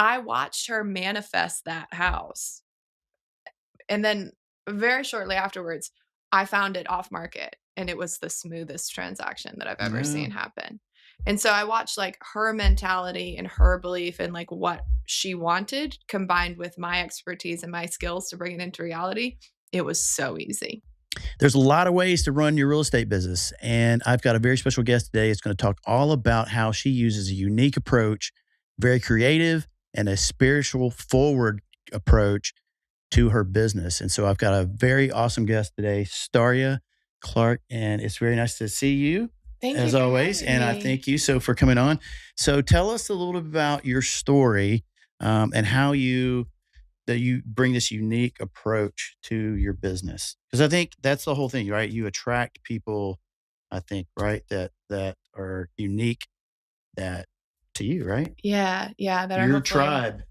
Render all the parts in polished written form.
I watched her manifest that house. And then very shortly afterwards, I found it off market and it was the smoothest transaction that I've ever Yeah. seen happen. And so I watched like her mentality and her belief in like what she wanted combined with my expertise and my skills to bring it into reality. It was so easy. There's a lot of ways to run your real estate business. And I've got a very special guest today. It's going to talk all about how she uses a unique approach, very creative and a spiritual forward approach to her business. And so I've got a very awesome guest today, Staria Clark. And it's very nice to see you Thank you as for always. having And I me. thank you so for coming on. So tell us a little bit about your story and how you bring this unique approach to your business, because I think that's the whole thing, right? You attract people, I think, right, that are unique, that to you, right? Yeah, yeah, that are Your hopefully tribe.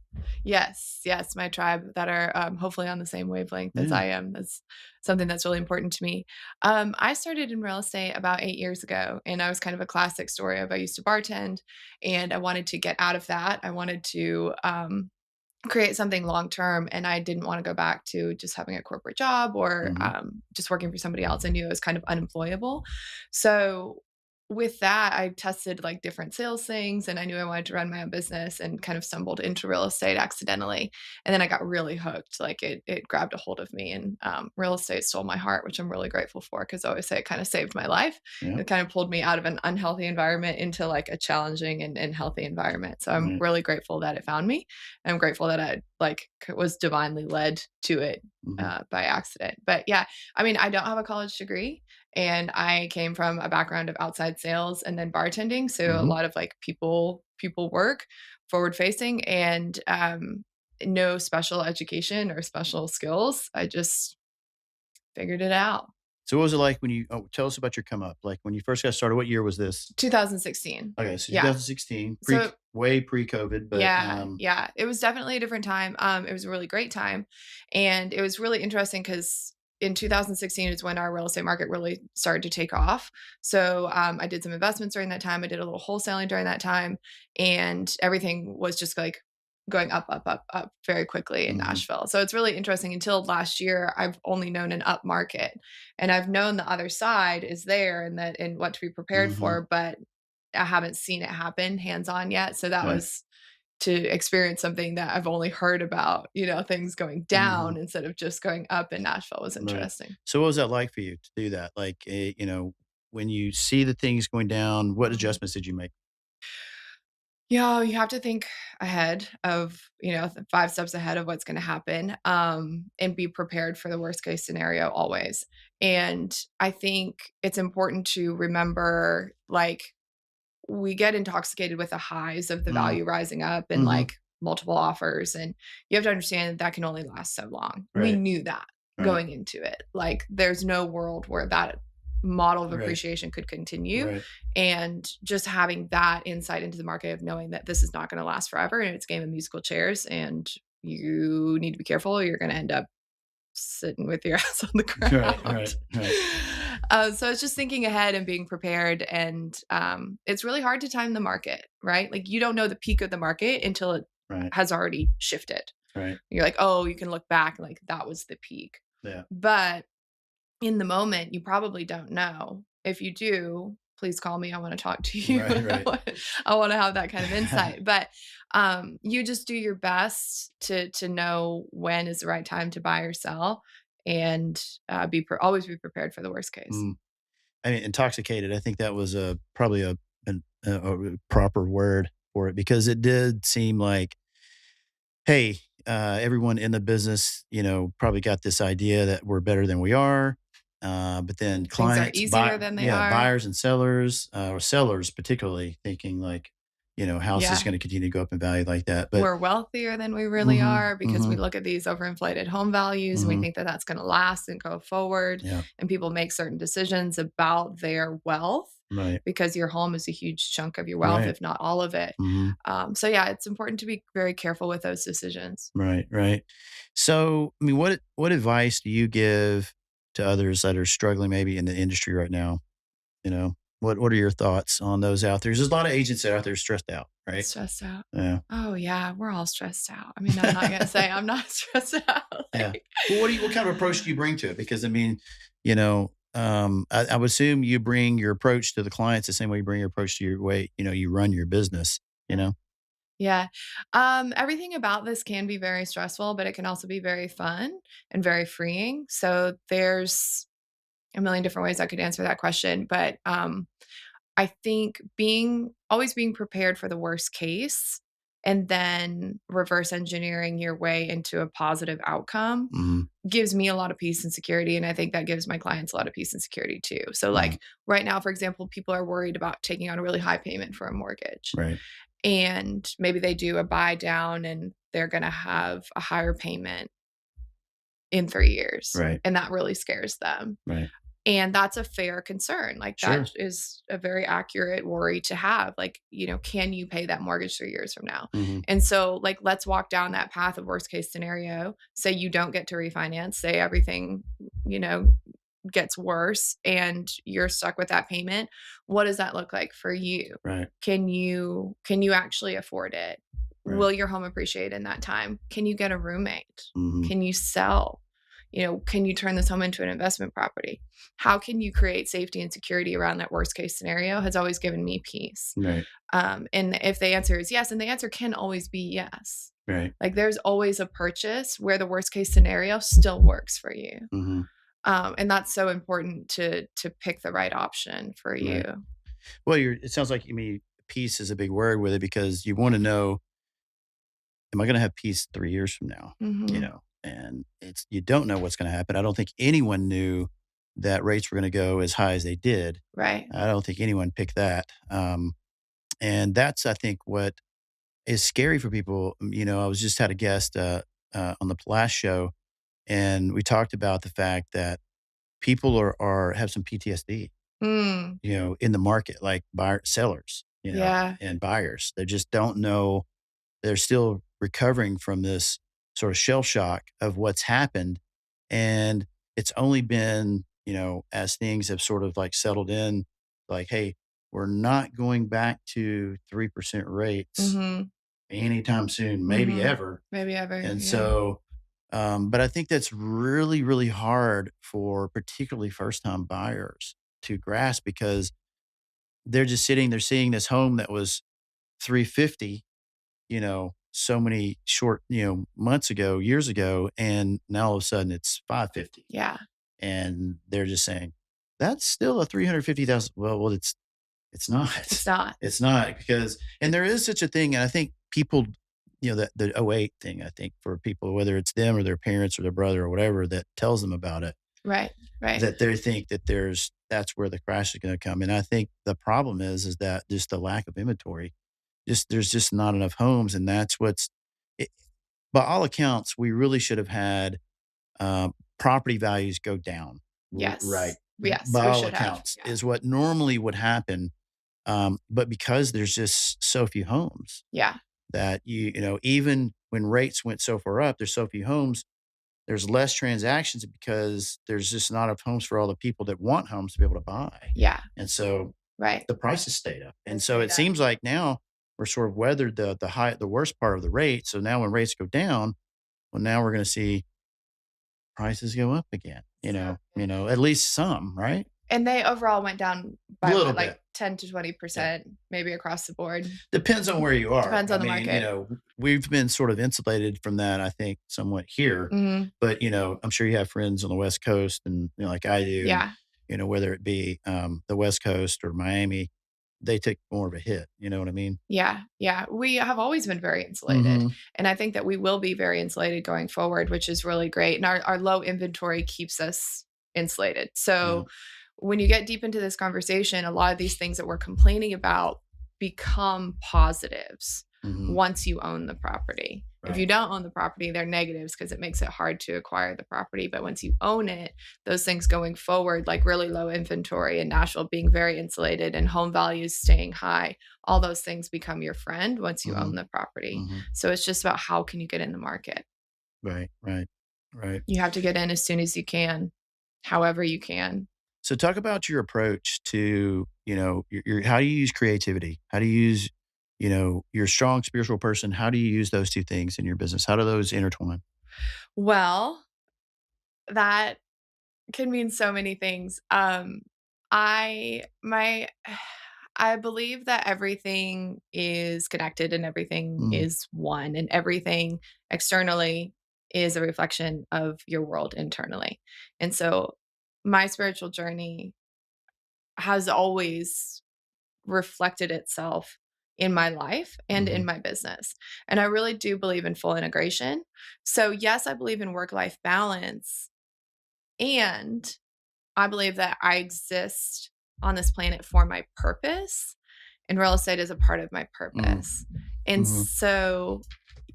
yes, yes, my tribe that are, hopefully on the same wavelength as Yeah. I am. That's something that's really important to me. I started in real estate about 8 years ago, and I was kind of a classic story of I used to bartend, and I wanted to get out of that. I wanted to, create something long term, and I didn't wanna go back to just having a corporate job or, Hmm. just working for somebody else. I knew I was kind of unemployable. So, with that, I tested, like, different sales things, and I knew I wanted to run my own business and kind of stumbled into real estate accidentally, and then I got really hooked, like, it grabbed a hold of me, and, real estate stole my heart, which I'm really grateful for because I always say it kinda saved my life. Yeah. It kind of pulled me out of an unhealthy environment into, like, a challenging and healthy environment, so I'm Right. really grateful that it found me. I'm grateful that I like was divinely led to it Hmm. by accident. But yeah, I mean, I don't have a college degree, and I came from a background of outside sales and then bartending, so a Hmm. lot of like people work, forward facing, and no special education or special skills. I just figured it out. So what was it like when tell us about your come up, like when you first got started? What year was this? 2016. Okay, so Yeah. 2016, So way pre-COVID, but yeah, yeah. It was definitely a different time. It was a really great time. And it was really interesting because in 2016 is when our real estate market really started to take off. So I did some investments during that time. I did a little wholesaling during that time. And everything was just like going up, up, up, up very quickly in mhm, Nashville. So it's really interesting. Until last year, I've only known an up market. And I've known the other side is there and that and what to be prepared mhm, for, but I haven't seen it happen hands on yet. So that right, was to experience something that I've only heard about, things going mhm, down instead of just going up in Nashville was right. interesting. So what was that like for you to do that? Like, when you see the things going down, what Mhm. adjustments did you make? Yeah, you have to think ahead of, 5 steps ahead of what's gonna happen, and be prepared for the worst case scenario always. And I think it's important to remember, like, we get intoxicated with the highs of the Mm, value rising up and, mhm, like, multiple offers, and you have to understand that that can only last so long. We right, knew that right, going into it. Like, there's no world where that model of right, appreciation could continue, right, and just having that insight into the market of knowing that this is not gonna last forever and it's a game of musical chairs, and you need to be careful or you're gonna end up sitting with your ass on the right, ground. right, right, So it's just thinking ahead and being prepared, and it's really hard to time the market, right? Like you don't know the peak of the market until it right, has already shifted. right, You're like, oh, you can look back like that was the peak, yeah, but in the moment, you probably don't know. If you do, please call me. I want to talk to you. right, right. I want to have that kind of insight. But you just do your best to know when is the right time to buy or sell, and always be prepared for the worst case. Mm. I mean, intoxicated, I think that was probably a proper word for it, because it did seem like, hey, everyone in the business, probably got this idea that we're better than we are. But then Things are easier than they are. buyers and sellers, or sellers particularly, thinking like, how's this Yeah. going to continue to go up in value like that? But We're wealthier than we really hmm, are because we hmm, look at these overinflated home values and we hmm, think that that's going to last and go forward. yeah, And people make certain decisions about their wealth right, because your home is a huge chunk of your wealth, right, if not all of it. hmm, So, yeah, it's important to be very careful with those decisions. right, right. So, I mean, what advice do you give to others that are struggling maybe in the industry right now? You know? What are your thoughts on those out there? There's a lot of agents out there stressed out, right? Stressed out. Yeah. Oh, yeah, we're all stressed out. I mean, I'm not gonna say I'm not stressed out, Yeah. like Well, what kind of approach do you bring to it? Because I mean, I would assume you bring your approach to the clients the same way you bring your approach to your way, you run your business, you know? yeah. Everything about this can be very stressful, but it can also be very fun and very freeing. So there's a million different ways I could answer that question, but, I think always being prepared for the worst case and then reverse engineering your way into a positive outcome Mhm. gives me a lot of peace and security, and I think that gives my clients a lot of peace and security too. So, Right. like, right now, for example, people are worried about taking out a really high payment for a mortgage, Right. and maybe they do a buy down and they're gonna have a higher payment in 3 years, Right. and that really scares them. Right. And that's a fair concern. Like, that Sure. is a very accurate worry to have. Like, can you pay that mortgage 3 years from now? Mhm. And so, like, let's walk down that path of worst case scenario. Say you don't get to refinance, say everything, you know, gets worse and you're stuck with that payment. What does that look like for you? Right. Can you actually afford it? Right. Will your home appreciate in that time? Can you get a roommate? Mhm. Can you sell? Can you turn this home into an investment property? How can you create safety and security around that worst case scenario has always given me peace. Right. And if the answer is yes, and the answer can always be yes. Right. Like, there's always a purchase where the worst case scenario still works for you. Mhm. And that's so important to pick the right option for you. Right. Well, it sounds like, peace is a big word with it because you wanna know, am I gonna have peace 3 years from now? Mhm. And you don't know what's gonna happen. I don't think anyone knew that rates were gonna go as high as they did. Right. I don't think anyone picked that. And that's, I think, what is scary for people. I was just had a guest on the last show, and we talked about the fact that people are have some PTSD, Mm. in the market, like sellers, Yeah. and buyers. They just don't know. They're still recovering from this sort of shell shock of what's happened. And it's only been, as things have sort of like settled in, like, hey, we're not going back to 3% rates Mhm. anytime soon, maybe Mhm. ever. Maybe ever. And Yeah. so, but I think that's really, really hard for particularly first time buyers to grasp because they're just they're seeing this home that was 350, so many short, months ago, years ago, and now all of a sudden it's 550. Yeah. And they're just saying, that's still a 350,000. Well, it's not. It's not. It's not because, and there is such a thing. And I think people, that the '08 thing, I think for people, whether it's them or their parents or their brother or whatever that tells them about it, Right. Right. that they think that that's where the crash is going to come. And I think the problem is that just the lack of inventory, there's just not enough homes. And that's it, by all accounts, we really should have had property values go down. Right. Yes. Yes, By we all should have. accounts, Yeah. is what normally would happen. But because there's just so few homes Yeah. that even when rates went so far up, there's so few homes, there's less transactions because there's just not enough homes for all the people that want homes to be able to buy. Yeah. And so Right. the prices stayed up. And It so stayed it up. seems like now we're sort of weathered the worst part of the rate. So now when rates go down, well, now we're going to see prices go up again, Exactly. at least some, right? And they overall went down A by little what, bit. like 10 to Yeah. 20%, maybe across the board. Depends on where you are. Depends I on the mean, market. we've been sort of insulated from that, I think, somewhat here. Mhm. But, I'm sure you have friends on the West Coast and, like I do, and, Yeah. whether it be the West Coast or Miami, they take more of a hit. You know what I mean? Yeah. Yeah. We have always been very insulated. Mhm. And I think that we will be very insulated going forward, which is really great. And our low inventory keeps us insulated. Yeah. So when you get deep into this conversation, a lot of these things that we're complaining about become positives Mhm. once you own the property. If you Right. don't own the property, they're negatives because it makes it hard to acquire the property. But once you own it, those things going forward, like really low inventory and Nashville being very insulated and home values staying high, all those things become your friend once you own Mhm. the property. Mhm. So it's just about how can you get in the market? Right. Right. Right. You have to get in as soon as you can, however you can. So talk about your approach to, how do you use creativity? How do you use, you're a strong spiritual person. How do you use those two things in your business? How do those intertwine? Well, that can mean so many things. I my I believe that everything is connected and everything Mm, is one, and everything externally is a reflection of your world internally. And so my spiritual journey has always reflected itself in my life and in mhm, my business. And I really do believe in full integration. So, yes, I believe in work life balance. And I believe that I exist on this planet for my purpose, and real estate is a part of my mm, purpose. And mhm, so,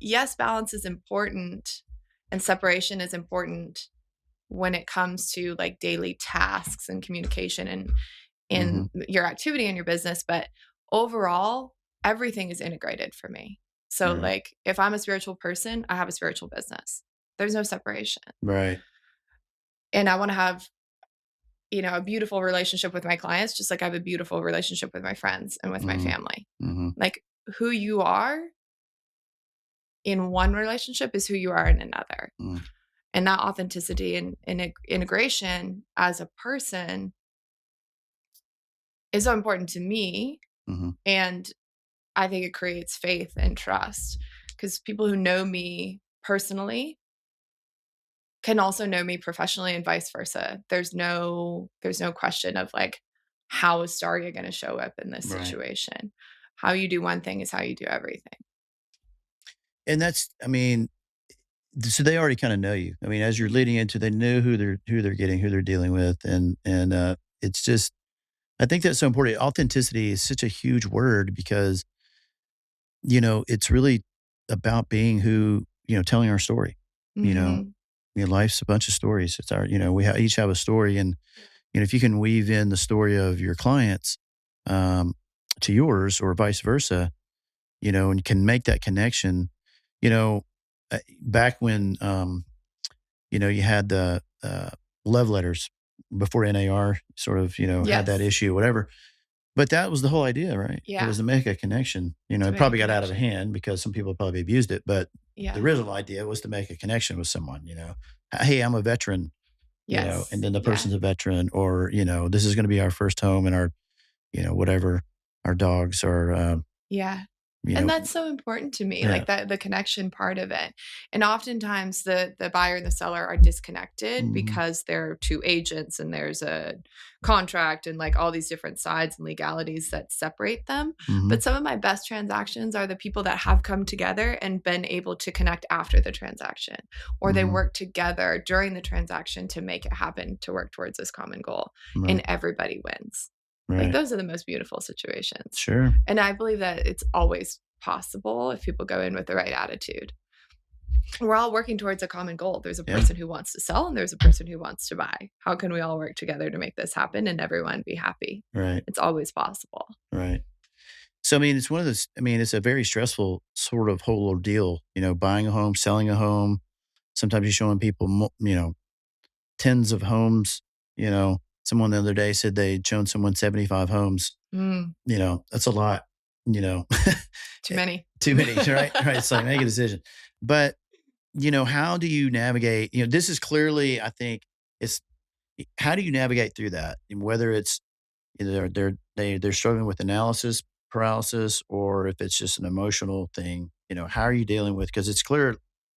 yes, balance is important and separation is important when it comes to like daily tasks and communication and mhm, in your activity in your business, but overall, everything is integrated for me. So, right, like, if I'm a spiritual person, I have a spiritual business. There's no separation. right, And I want to have, a beautiful relationship with my clients, just like I have a beautiful relationship with my friends and with my mhm, family. mhm, Like, who you are in one relationship is who you are in another. mm, And that authenticity and integration as a person is so important to me. mhm, And I think it creates faith and trust because people who know me personally can also know me professionally and vice versa. There's no question of like how is Staria going to show up in this right. situation. How you do one thing is how you do everything. And that's, I mean, so they already kind of know you. I mean, as you're leading into, they know who they're getting, who they're dealing with, and it's just, I think that's so important. Authenticity is such a huge word because it's really about being who, telling our story. You know, Mhm. life's a bunch of stories. It's our, each have a story, and if you can weave in the story of your clients um, to yours or vice versa, and can make that connection, you know, back when you had the love letters before NAR sort of, had that Yes. issue, whatever. But that was the whole idea, right? It Yeah. was to make a connection. To It make a probably got out of connection. hand because some people probably abused it, but the Yeah. original idea was to make a connection with someone, Hey, I'm a veteran, and Yes. then the Yeah. person's a veteran, or, this is going to be our first home and our, whatever, our dogs are, Yeah. you And know, that's so important to me, yeah. like that the connection part of it. And oftentimes the buyer and the seller are disconnected Hmm. because they're two agents and there's a contract and like all these different sides and legalities that separate them. Hmm. But some of my best transactions are the people that have come together and been able to connect after the transaction, or they Hmm. work together during the transaction to make it happen to work towards this common goal and Right. everybody wins. Like Right. those are the most beautiful situations. Sure. And I believe that it's always possible if people go in with the right attitude. We're all working towards a common goal. There's a Yeah. person who wants to sell and there's a person who wants to buy. How can we all work together to make this happen and everyone be happy? Right. It's always possible. Right. So, I mean, it's one of those, I mean, it's a very stressful sort of whole ordeal, buying a home, selling a home. Sometimes you're showing people, tens of homes. Someone the other day said they'd shown someone 75 homes. Mm, That's a lot, you know, too many. too many, right? Right. It's like make a decision. But, how do you navigate? This is clearly, I think, it's how do you navigate through that? And whether it's either they're struggling with analysis paralysis, or if it's just an emotional thing, how are you dealing with? Because it's clear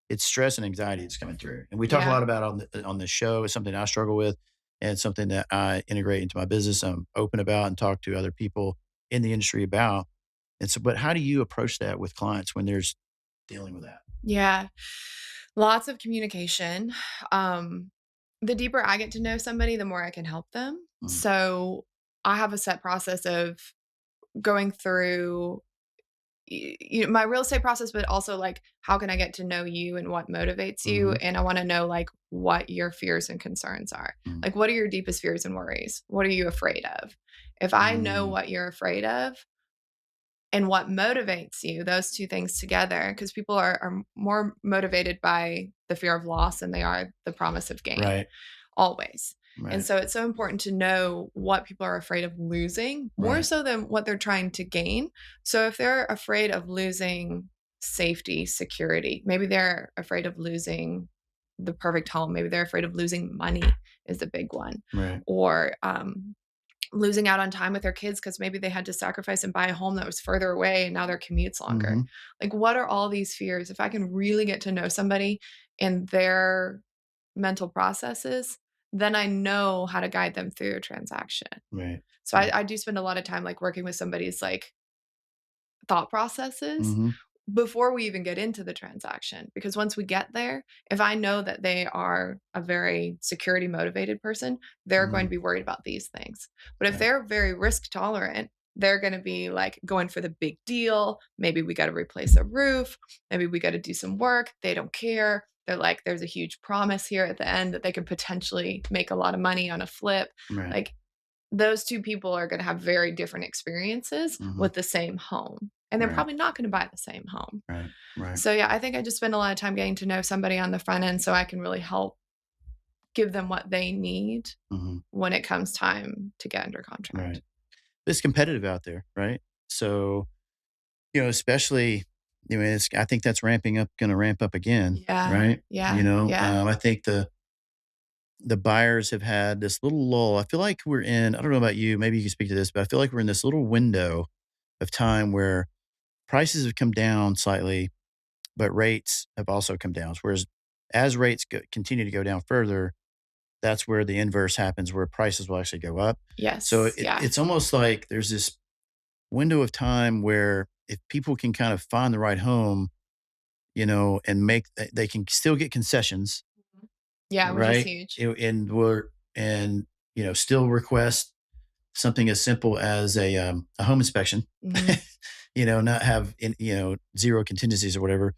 it's stress and anxiety that's coming through, and we talk a Yeah. lot about on the show. It's something I struggle with, and it's something that I integrate into my business. I'm open about and talk to other people in the industry about. And so, but how do you approach that with clients when there's dealing with that? Yeah. Lots of communication. Um, the deeper I get to know somebody, the more I can help them. Mm, So I have a set process of going through my real estate process, but also like how can I get to know you and what motivates you, mhm, and I want to know like what your fears and concerns are. mm, Like what are your deepest fears and worries? What are you afraid of? If I know mm, what you're afraid of and what motivates you, those two things together, because people are more motivated by the fear of loss than they are the promise of gain, right. always. And Right. so it's so important to know what people are afraid of losing more Right. so than what they're trying to gain. So if they're afraid of losing safety, security, maybe they're afraid of losing the perfect home, maybe they're afraid of losing money is a big one, Right. or losing out on time with their kids because maybe they had to sacrifice and buy a home that was further away and now their commute's longer. Mm-hmm. Like, what are all these fears? If I can really get to know somebody and their mental processes, then I know how to guide them through a transaction. Right. So I do spend a lot of time like working with somebody's like thought processes Mm-hmm. before we even get into the transaction. Because once we get there, if I know that they are a very security motivated person, they're going Mm-hmm. to be worried about these things. But if Right. they're very risk tolerant, they're going to be like going for the big deal. Maybe we got to replace a roof. Maybe we got to do some work. They don't care. They're like, there's a huge promise here at the end that they could potentially make a lot of money on a flip. Right. Like, those two people are going to have very different experiences Mm-hmm. with the same home. And they're Right. probably not going to buy the same home. Right. Right. So, yeah, I think I just spend a lot of time getting to know somebody on the front end so I can really help give them what they need Mm-hmm. when it comes time to get under contract. Right. It's competitive out there, right? So, especially, I think that's ramping up, going to ramp up again, Yeah. right? Yeah. Yeah. I think the buyers have had this little lull. I feel like we're in, I don't know about you, maybe you can speak to this, but I feel like we're in this little window of time where prices have come down slightly, but rates have also come down. Whereas as rates continue to go down further, that's where the inverse happens, where prices will actually go up. So Yes. Yeah. it's almost like there's this window of time where if people can kind of find the right home, and they can still get concessions, Yeah. Which is right? huge. Still request something as simple as a home inspection, Hmm. not have zero contingencies or whatever,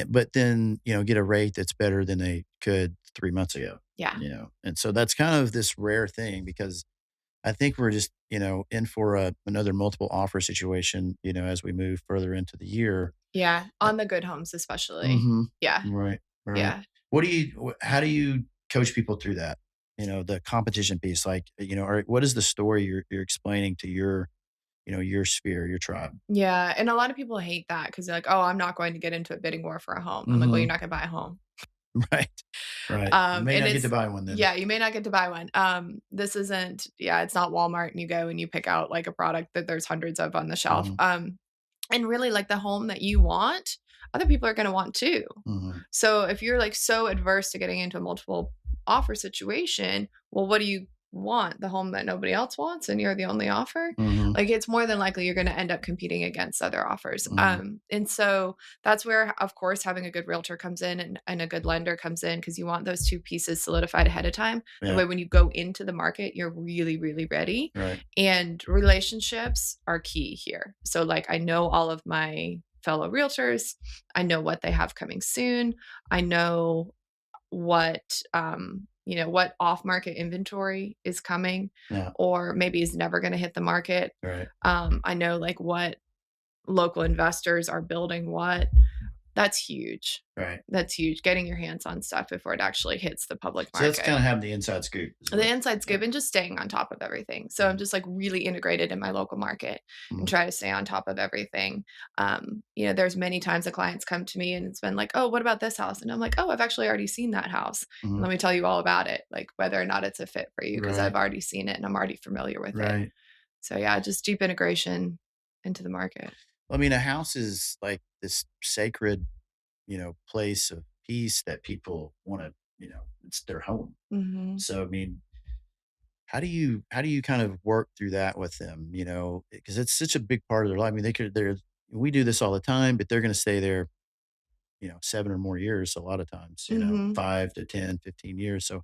but then get a rate that's better than they could 3 months ago. Yeah. And so that's kind of this rare thing because I think we're just in for another multiple offer situation, as we move further into the year. Yeah. Uh, On the good homes, especially. mm-hmm. Yeah. Right, right. Yeah. How do you coach people through that? The competition piece, like, or what is the story you're explaining to your sphere, your tribe? Yeah. And a lot of people hate that because they're like, oh, I'm not going to get into a bidding war for a home. I'm like, well, Hmm. you're not going to buy a home. Right, right. You may And not get to it's buy one then. yeah, you may not get to buy one. This isn't yeah, it's not Walmart and you go and you pick out like a product that there's hundreds of on the shelf. Hmm. And really like the home that you want, other people are going to want too. Hmm. So if you're like so adverse to getting into a multiple offer situation, well, what do you want? The home that nobody else wants and you're the only offer? Hmm. Like it's more than likely you're going to end up competing against other offers. Hmm. And so that's where, of course, having a good realtor comes in and a good lender comes in because you want those two pieces solidified ahead of time. That Yeah. way, when you go into the market, you're really, really ready. Right. And relationships are key here. So, like, I know all of my fellow realtors. I know what they have coming soon. I know what off-market inventory is coming Yeah. or maybe is never going to hit the market. Right. I know like what local investors are building what. That's huge. Right. That's huge. Getting your hands on stuff before it actually hits the public So that's kind market. of having the inside scoop. The inside Yeah. scoop and just staying on top of everything. So I'm Yeah. just like really integrated in my local market and Mhm. try to stay on top of everything. There's many times the clients come to me and it's been like, oh, what about this house? And I'm like, oh, I've actually already seen that house. And Mhm. let me tell you all about it, like whether or not it's a fit for you, because Right. I've already seen it and I'm already familiar with it. Right. So yeah, just deep integration into the market. I mean, a house is like this sacred, place of peace that people want to, it's their home. Hmm. So, I mean, how do you kind of work through that with them? Because it's such a big part of their life. I mean, we do this all the time, but they're going to stay there, 7 or more years. A lot of times, Hmm. 5 to 10, 15 years. So,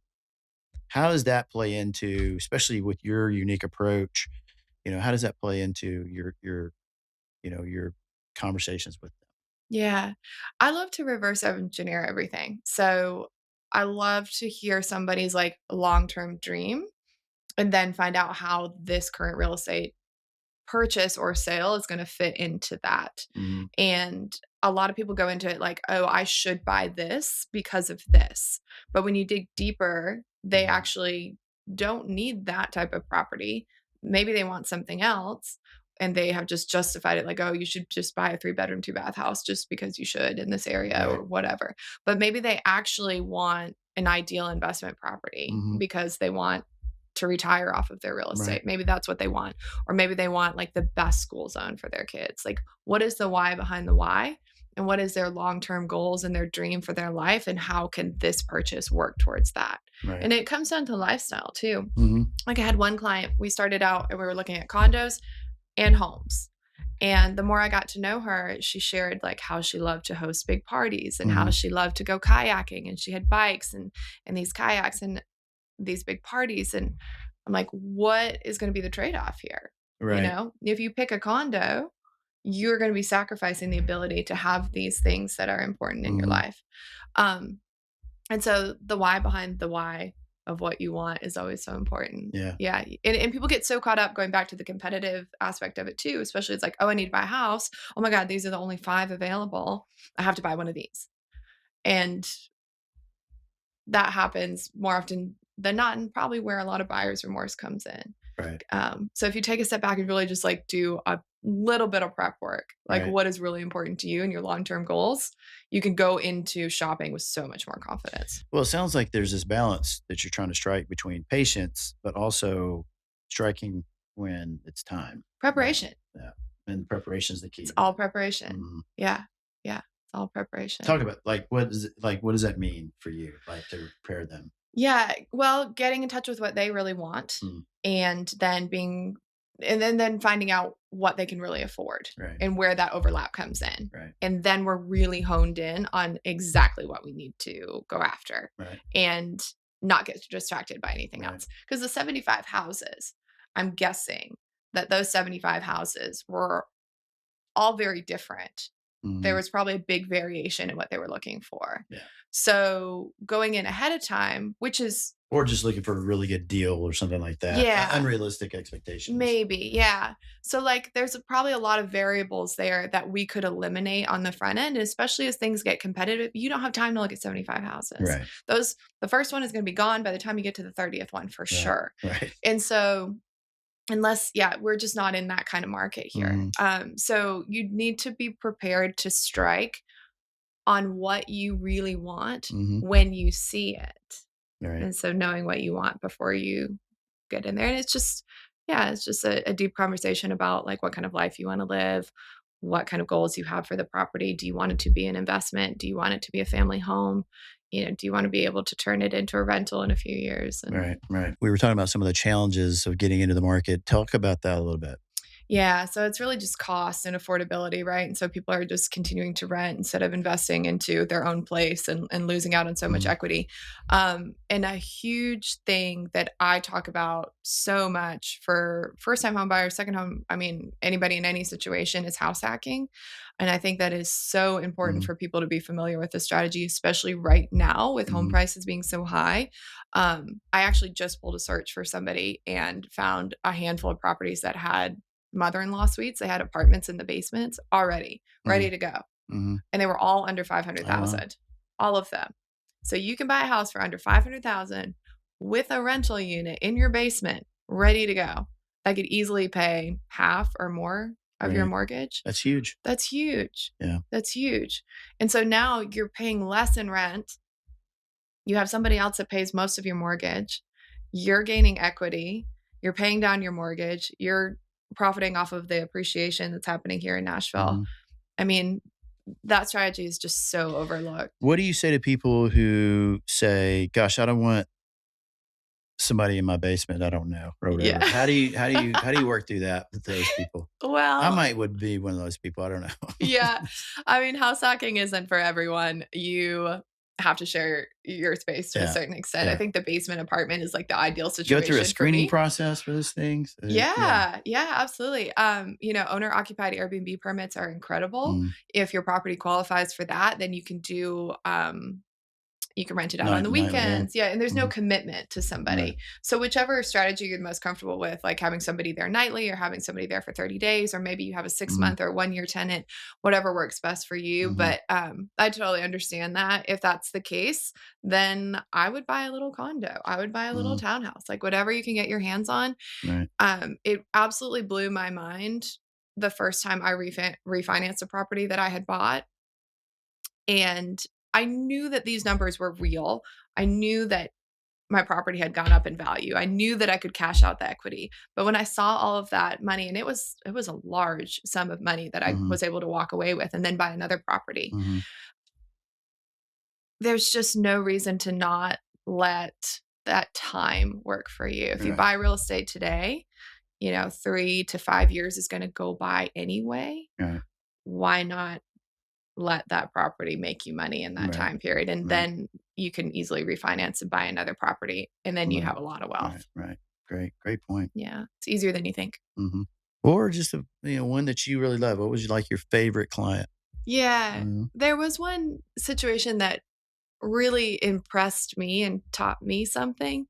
how does that play into, especially with your unique approach? How does that play into your conversations with them? Yeah. I love to reverse engineer everything. So I love to hear somebody's like long-term dream and then find out how this current real estate purchase or sale is going to fit into that. Mhm. And a lot of people go into it like, oh, I should buy this because of this. But when you dig deeper, they Mhm. actually don't need that type of property. Maybe they want something else and they have just justified it like, oh, you should just buy a 3-bedroom, 2-bath house just because you should in this area Right. or whatever. But maybe they actually want an ideal investment property Mhm. because they want to retire off of their real Right. estate. Maybe that's what they want. Or maybe they want like the best school zone for their kids. Like, what is the why behind the why? And what is their long-term goals and their dream for their life? And how can this purchase work towards that? Right. And it comes down to lifestyle too. Mhm. Like I had one client, we started out and we were looking at condos and homes. And the more I got to know her, she shared like how she loved to host big parties and how Mhm. she loved to go kayaking and she had bikes and these kayaks and these big parties. And I'm like, what is going to be the trade-off here? You Right. know, if you pick a condo, you're going to be sacrificing the ability to have these things that are important in your Mhm. life. Um, and so the why behind the why of what you want is always so important. Yeah. Yeah. And people get so caught up going back to the competitive aspect of it too, especially it's like, oh, I need to buy a house. Oh my God, these are the only 5 available. I have to buy one of these. And that happens more often than not, and probably where a lot of buyer's remorse comes in. Right. So if you take a step back and really just like do a little bit of prep work, like Right. what is really important to you and your long-term goals, you can go into shopping with so much more confidence. Well, it sounds like there's this balance that you're trying to strike between patience, but also striking when it's time. Right. Preparation. Yeah. And preparation is the It's key. all preparation. Mhm. Yeah. Yeah. It's all preparation. Talk about what does that mean for you, like to prepare them? Yeah, well, getting in touch with what they really want Mm. and then being and then finding out what they can really afford Right. and where that overlap comes in. Right. And then we're really honed in on exactly what we need to go after Right. and not get distracted by anything Right. else. Because the 75 houses, I'm guessing that those 75 houses were all very different. There Mhm. was probably a big variation in what they were looking for. Yeah. So going in ahead of time, which is Or just looking for a really good deal or something like that. yeah, Unrealistic expectations. maybe, yeah. So like there's probably a lot of variables there that we could eliminate on the front end, especially as things get competitive. You don't have time to look at 75 houses. Right. The first one is going to be gone by the time you get to the 30th one for Right. sure. Right. And so unless yeah, we're just not in that kind of market here. Mhm. So you need to be prepared to strike on what you really want Mhm. when you see it. Right. And so knowing what you want before you get in there. And it's just, yeah, it's just a deep conversation about like what kind of life you want to live, what kind of goals you have for the property. Do you want it to be an investment? Do you want it to be a family home? You know, do you want to be able to turn it into a rental in a few years? And Right. Right. We were talking about some of the challenges of getting into the market. Talk about that a little bit. yeah, so it's really just cost and affordability, right? And so people are just continuing to rent instead of investing into their own place and losing out on so much Mhm. equity. And a huge thing that I talk about so much for first time home buyers, second home, I mean, anybody in any situation is house hacking. And I think that is so important Mhm. for people to be familiar with the strategy, especially right now with home Mhm. prices being so high. I actually just pulled a search for somebody and found a handful of properties that had mother-in-law suites. They had apartments in the basements already ready Mhm. to go. Mhm. And they were all under Oh, wow. 500,000. All of them. So you can buy a house for under 500,000 with a rental unit in your basement ready to go. That could easily pay half or more of your Right. mortgage. That's huge. That's huge. Yeah. That's huge. And so now you're paying less in rent. You have somebody else that pays most of your mortgage. You're gaining equity. You're paying down your mortgage. You're profiting off of the appreciation that's happening here in Nashville. Mhm. I mean, that strategy is just so overlooked. What do you say to people who say, "Gosh, I don't want somebody in my basement I don't know," or Yeah. whatever? How do you work through that with those people? I Well, might would be one of those people. I don't know. yeah. I mean, house hacking isn't for everyone. You have to share your space to a Yeah. certain extent. I Yeah. think the basement apartment is like the ideal Go through a situation for screening me. process for those things? Yeah. Yeah, yeah, absolutely. You know, owner occupied Airbnb permits are incredible. Mm. If your property qualifies for that, then you can do You can rent it out on Night, the nightly, yeah. weekends. Yeah. And there's no Mhm. commitment to Right. somebody. So whichever strategy you're the most comfortable with, like having somebody there nightly or having somebody there for 30 days, or maybe you have a six Mhm. month or 1 year tenant, whatever works best for you. Mhm. But I totally understand that. If that's the case, then I would buy a little condo. I would buy a little Mhm. townhouse, like whatever you can get your hands on. Right. It absolutely blew my mind the first time I refinanced a property that I had bought. And I knew that these numbers were real. I knew that my property had gone up in value. I knew that I could cash out the equity. But when I saw all of that money, and it was a large sum of money that I Mhm. was able to walk away with and then buy another property. Mhm. There's just no reason to not let that time work for you. If you Right. buy real estate today, 3 to 5 years is going to go by anyway. Right. Why not let that property make you money in that Right. time period? And Right. then you can easily refinance and buy another property. And then you Right. have a lot of Right. wealth. Right. Great. Great point. Yeah. It's easier than you think. Mhm. Or just one that you really love. What was like your favorite client? Yeah. Mhm. There was one situation that really impressed me and taught me something.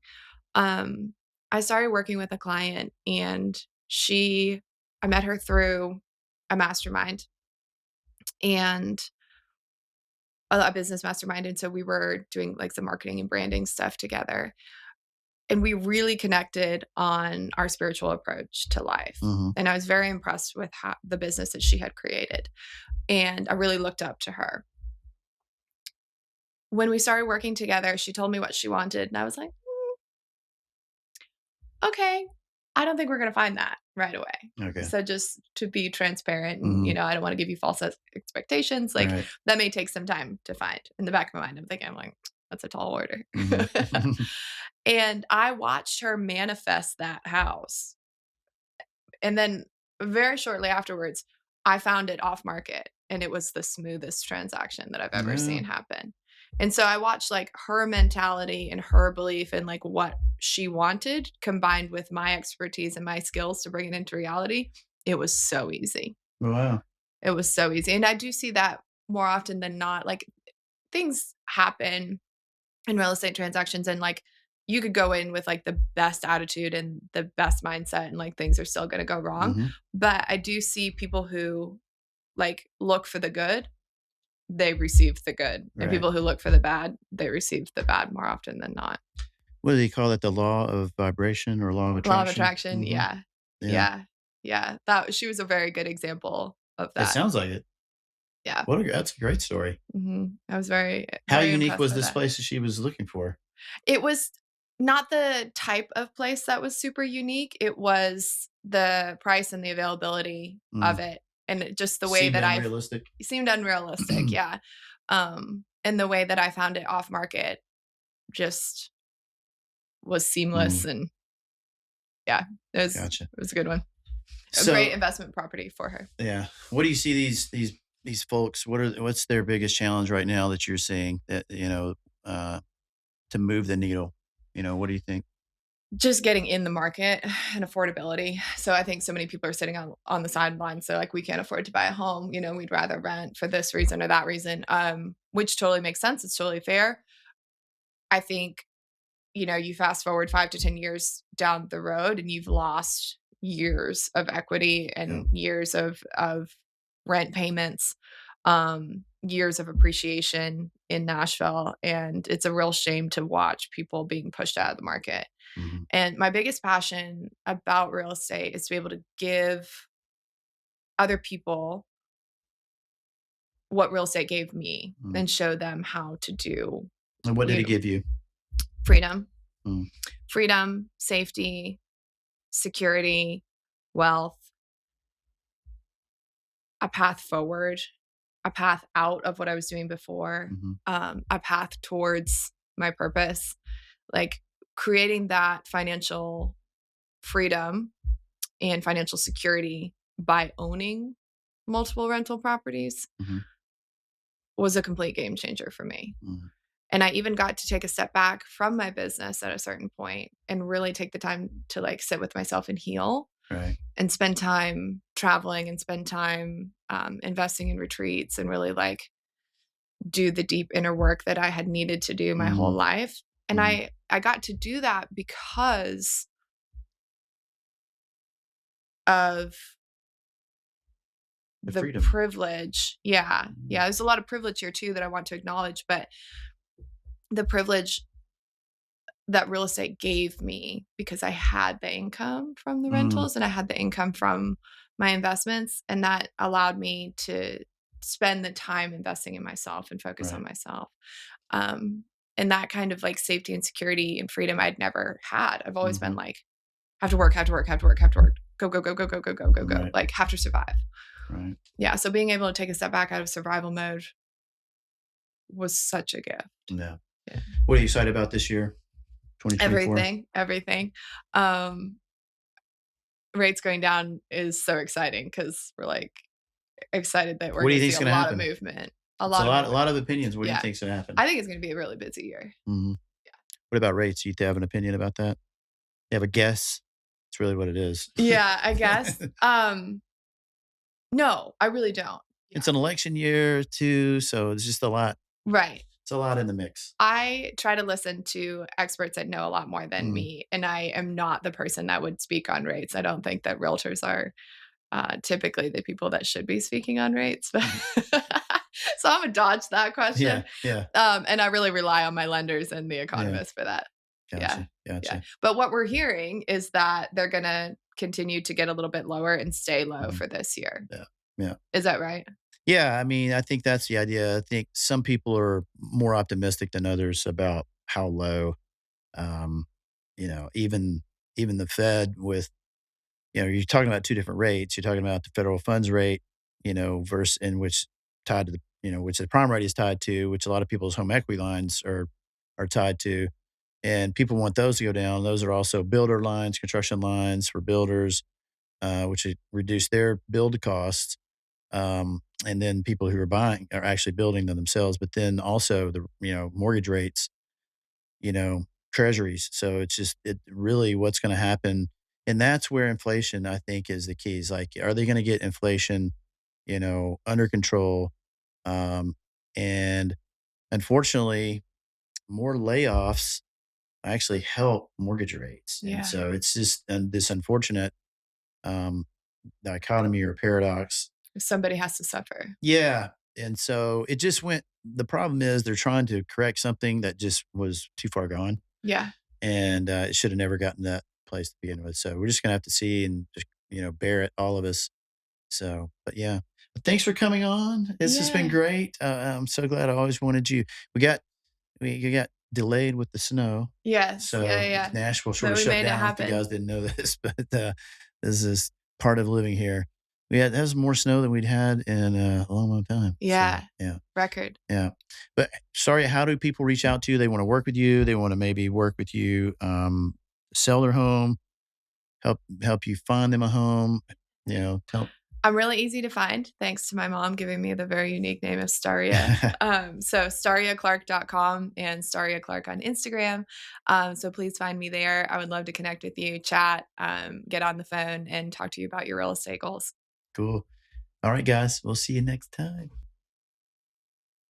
Um, I started working with a client, and I met her through a mastermind and a business mastermind. And so we were doing like some marketing and branding stuff together. And we really connected on our spiritual approach to life. Mhm. And I was very impressed with the business that she had created. And I really looked up to her. When we started working together, she told me what she wanted. And I was like, okay, I don't think we're going to find that right away. Okay. So just to be transparent, and Mhm. I don't want to give you false expectations. Like Right. that may take some time to find. In the back of my mind, I'm like, that's a tall order. Mhm. And I watched her manifest that house. And then very shortly afterwards, I found it off market, and it was the smoothest transaction that I've ever Yeah. seen happen. And so I watched like her mentality and her belief in like what she wanted combined with my expertise and my skills to bring it into reality. It was so easy. Wow. It was so easy. And I do see that more often than not. Like things happen in real estate transactions, and like you could go in with like the best attitude and the best mindset, and like things are still going to go wrong. Mhm. But I do see people who like look for the good, they receive the good, and Right. people who look for the bad, they receive the bad more often than not. What do they call it? The law of vibration or law of Law of attraction? attraction. Mhm. Yeah. Yeah. Yeah. Yeah, that she was a very good example of It that. sounds like it. Yeah. That's a great story. I was very, How very unique impressed was by this that. place that she was looking for? It was not the type of place that was super unique. It was the price and the availability of Mm. it, and just the way Seemed that unrealistic? it seemed unrealistic, yeah. And the way that I found it off market just was seamless, Mm, and yeah, gotcha. it was a good one. A great So, investment property for her. yeah, what do you see these folks, what's their biggest challenge right now that you're seeing that, uh, to move the needle? What do you think? Just getting in the market and affordability. So I think so many people are sitting on the sidelines. So like we can't afford to buy a home. We'd rather rent for this reason or that reason. Which totally makes sense. It's totally fair. I think, you fast forward 5 to 10 years down the road, and you've lost years of equity Yeah. and years of rent payments, years of appreciation in Nashville. And it's a real shame to watch people being pushed out of the market. Mhm. And my biggest passion about real estate is to be able to give other people what real estate gave me Mm. and show them how to do, And what did you it know, give you? freedom, Mm. freedom, safety, security, wealth, a path forward, a path out of what I was doing before, Mhm. a path towards my purpose, like creating that financial freedom and financial security by owning multiple rental properties Mhm. was a complete game changer for me. Mhm. And I even got to take a step back from my business at a certain point and really take the time to like sit with myself and heal Right. and spend time traveling and spend time investing in retreats and really like do the deep inner work that I had needed to do my whole Mhm. life. And Mhm. I got to do that because of The the freedom. privilege. Yeah. Mhm. Yeah, there's a lot of privilege here too that I want to acknowledge, but the privilege that real estate gave me because I had the income from the Mhm. rentals and I had the income from my investments, and that allowed me to spend the time investing in myself and focus on Right. myself. Um, and that kind of like safety and security and freedom I'd never had. I've always been Mhm. like, have to work, have to work, have to work, have to work, go, go, go, go, go, go, go, go, go, Right. like have to survive. Right. Yeah. So being able to take a step back out of survival mode was such a gift. Yeah. Yeah. What are you excited about this year? 2024? Everything, everything. Um, Rates going down is so exciting because we're like excited that we're What do going you to see think's a gonna lot of happen? movement, a It's a lot of lot a movement. lot of opinions. What do you Yeah. think's gonna happen? I think it's going to be a really busy year. Mhm. What about rates? You have an opinion about that? You have a guess? It's really what it is. Yeah, I guess. No, I really don't. It's Yeah. an election year too, so it's just a lot. Right. It's a lot in the mix. I try to listen to experts that know a lot more than Mhm. me, and I am not the person that would speak on rates. I don't think that realtors are typically the people that should be speaking on rates. So I'm gonna dodge that Yeah, question. yeah, And I really rely on my lenders and the yeah. economists for that. Yeah. Gotcha, Yeah. gotcha. But what we're hearing is that they're gonna continue to get a little bit lower and stay low Mhm. for this year. Yeah, yeah. Is that right? Yeah, I mean, I think that's the idea. I think some people are more optimistic than others about how low, um, even the Fed with you're talking about 2 different rates. You're talking about the federal funds rate, versus in which tied to which the prime rate is tied to, which a lot of people's home equity lines are tied to. And people want those to go down. Those are also builder lines, construction lines for builders, which would reduce their build costs. And then people who are buying are actually building them themselves, but then also the mortgage rates, treasuries. So it's just it really what's going to happen, and that's where inflation I think is the key. Is like, are they going to get inflation, under control? And unfortunately, more layoffs actually help mortgage rates, and Yeah. so it's just this unfortunate um, dichotomy or paradox. Somebody has to suffer. Yeah, and so it just went the problem is they're trying to correct something that just was too far gone, Yeah. and, it shoulda never gotten to that place to begin with, so we're just gonna have to see and just, bear it, all of us, so but yeah. But thanks for coming on. This has been Yeah. great. I'm so glad I always wanted you. We got we got delayed with the snow, Yes. Yeah. Yeah. so Yeah. Nashville sort But of we shut made it down if you happen. guys didn't know this, but, this is part of living here. We had that was more snow than we'd had in a long, long time, so, Yeah. yeah, Record. yeah. But, sorry, how do people reach out to you? They wanna work with you, they wanna maybe work with you, sell their home, help you find them a home, tell I'm really easy to find, thanks to my mom giving me the very unique name of Staria. So stariaclark.com and Staria Clark on Instagram. So please find me there. I would love to connect with you, chat, get on the phone and talk to you about your real estate goals. Cool. Alright, guys, we'll see you next time.